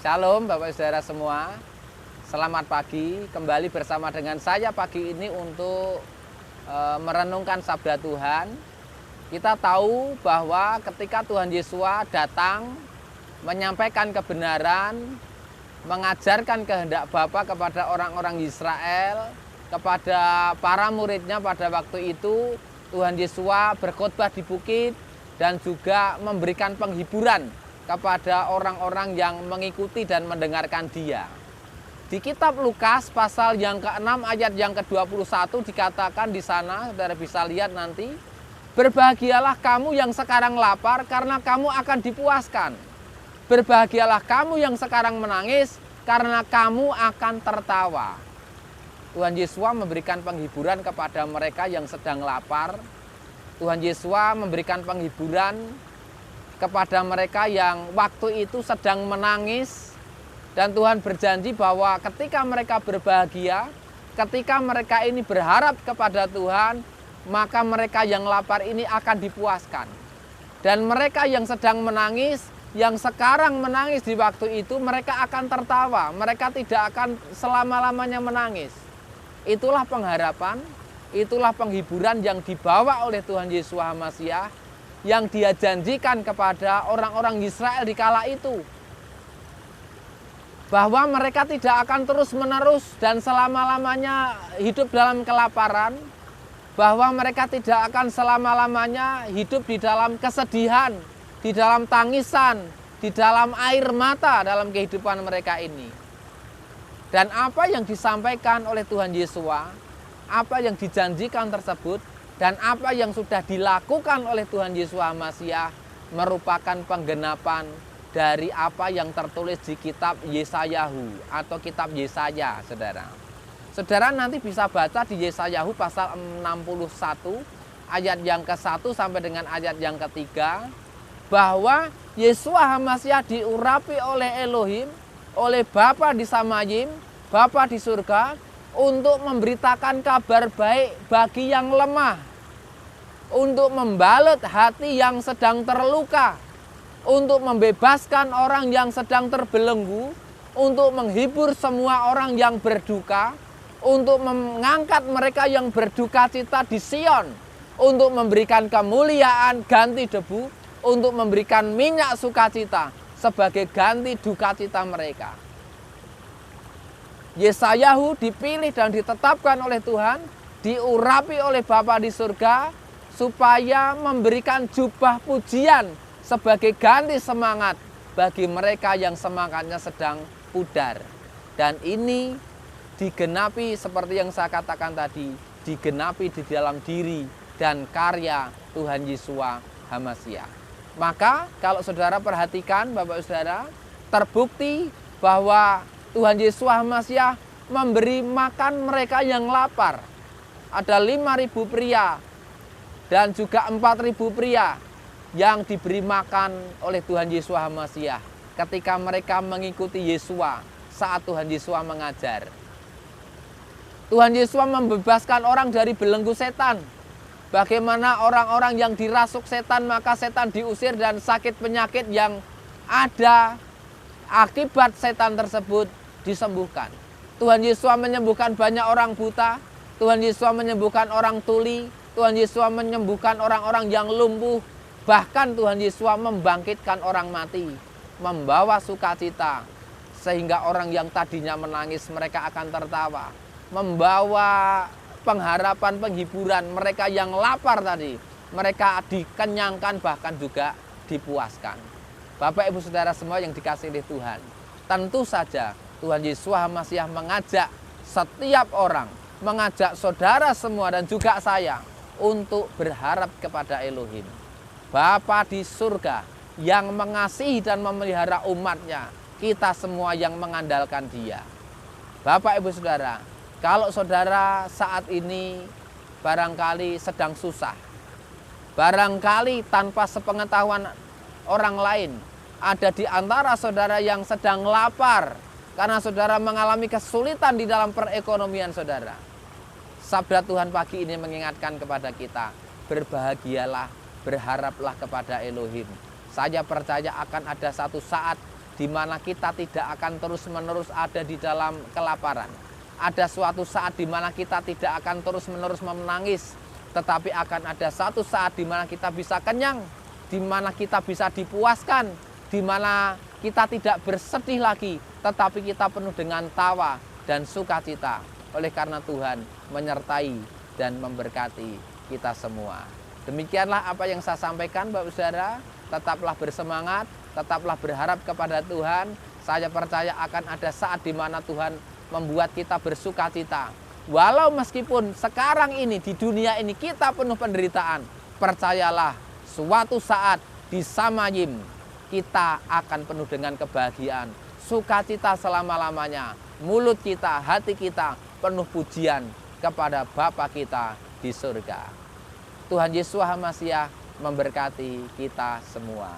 Shalom Bapak Saudara semua. Selamat pagi, kembali bersama dengan saya pagi ini untuk merenungkan sabda Tuhan. Kita tahu bahwa ketika Tuhan Yesus datang menyampaikan kebenaran, mengajarkan kehendak Bapa kepada orang-orang Israel, kepada para muridnya pada waktu itu, Tuhan Yesus berkhotbah di bukit dan juga memberikan penghiburan kepada orang-orang yang mengikuti dan mendengarkan dia. Di kitab Lukas pasal yang ke-6 ayat yang ke-21 dikatakan di sana, saudara bisa lihat nanti, berbahagialah kamu yang sekarang lapar karena kamu akan dipuaskan. Berbahagialah kamu yang sekarang menangis karena kamu akan tertawa. Tuhan Yesus memberikan penghiburan kepada mereka yang sedang lapar. Tuhan Yesus memberikan penghiburan kepada mereka yang waktu itu sedang menangis, dan Tuhan berjanji bahwa ketika mereka berbahagia, ketika mereka ini berharap kepada Tuhan, maka mereka yang lapar ini akan dipuaskan. Dan mereka yang sedang menangis, yang sekarang menangis di waktu itu, mereka akan tertawa, mereka tidak akan selama-lamanya menangis. Itulah pengharapan, itulah penghiburan yang dibawa oleh Tuhan Yesus Hamasiah, yang dia janjikan kepada orang-orang Israel di kala itu, bahwa mereka tidak akan terus-menerus dan selama-lamanya hidup dalam kelaparan, bahwa mereka tidak akan selama-lamanya hidup di dalam kesedihan, di dalam tangisan, di dalam air mata dalam kehidupan mereka ini. Dan apa yang disampaikan oleh Tuhan Yesus, apa yang dijanjikan tersebut, dan apa yang sudah dilakukan oleh Tuhan Yesus Hamasiah merupakan penggenapan dari apa yang tertulis di kitab Yesayahu atau kitab Yesaya, saudara. Saudara nanti bisa baca di Yesayahu pasal 61 ayat yang ke-1 sampai dengan ayat yang ke-3, bahwa Yesus Hamasiah diurapi oleh Elohim, oleh Bapa di Samayim, Bapa di surga, untuk memberitakan kabar baik bagi yang lemah, untuk membalut hati yang sedang terluka, untuk membebaskan orang yang sedang terbelenggu, untuk menghibur semua orang yang berduka, untuk mengangkat mereka yang berduka cita di Sion, untuk memberikan kemuliaan ganti debu, untuk memberikan minyak sukacita sebagai ganti duka cita mereka. Yesayahu dipilih dan ditetapkan oleh Tuhan, diurapi oleh Bapa di surga, supaya memberikan jubah pujian sebagai ganti semangat bagi mereka yang semangatnya sedang pudar. Dan ini digenapi seperti yang saya katakan tadi, digenapi di dalam diri dan karya Tuhan Yesus Hamasiah. Maka kalau saudara perhatikan Bapak Saudara, terbukti bahwa Tuhan Yesus Hamasiah memberi makan mereka yang lapar. Ada 5.000 pria dan juga 4.000 pria yang diberi makan oleh Tuhan Yesus Hamasiah ketika mereka mengikuti Yesus saat Tuhan Yesus mengajar. Tuhan Yesus membebaskan orang dari belenggu setan. Bagaimana orang-orang yang dirasuk setan, maka setan diusir dan sakit penyakit yang ada akibat setan tersebut disembuhkan. Tuhan Yesus menyembuhkan banyak orang buta, Tuhan Yesus menyembuhkan orang tuli, Tuhan Yesus menyembuhkan orang-orang yang lumpuh. Bahkan Tuhan Yesus membangkitkan orang mati, membawa sukacita, sehingga orang yang tadinya menangis mereka akan tertawa, membawa pengharapan, penghiburan. Mereka yang lapar tadi, mereka dikenyangkan, bahkan juga dipuaskan. Bapak Ibu Saudara semua yang dikasihi oleh Tuhan, tentu saja Tuhan Yesus Hamasiah mengajak setiap orang, mengajak saudara semua dan juga saya untuk berharap kepada Elohim, Bapa di surga yang mengasihi dan memelihara umatnya, kita semua yang mengandalkan Dia. Bapak Ibu Saudara, kalau saudara saat ini barangkali sedang susah, barangkali tanpa sepengetahuan orang lain, ada di antara saudara yang sedang lapar karena saudara mengalami kesulitan di dalam perekonomian saudara. Sabda Tuhan pagi ini mengingatkan kepada kita, berbahagialah, berharaplah kepada Elohim. Saya percaya akan ada satu saat di mana kita tidak akan terus-menerus ada di dalam kelaparan. Ada suatu saat di mana kita tidak akan terus-menerus menangis, tetapi akan ada satu saat di mana kita bisa kenyang, di mana kita bisa dipuaskan, di mana kita tidak bersedih lagi, tetapi kita penuh dengan tawa dan sukacita. Oleh karena Tuhan menyertai dan memberkati kita semua. Demikianlah apa yang saya sampaikan, Bapak Saudara. Tetaplah bersemangat, tetaplah berharap kepada Tuhan. Saya percaya akan ada saat di mana Tuhan membuat kita bersukacita. Walau meskipun sekarang ini di dunia ini kita penuh penderitaan, percayalah suatu saat di Samayim kita akan penuh dengan kebahagiaan, sukacita selama-lamanya. Mulut kita, hati kita penuh pujian kepada Bapa kita di surga. Tuhan Yesus Hamasiah memberkati kita semua.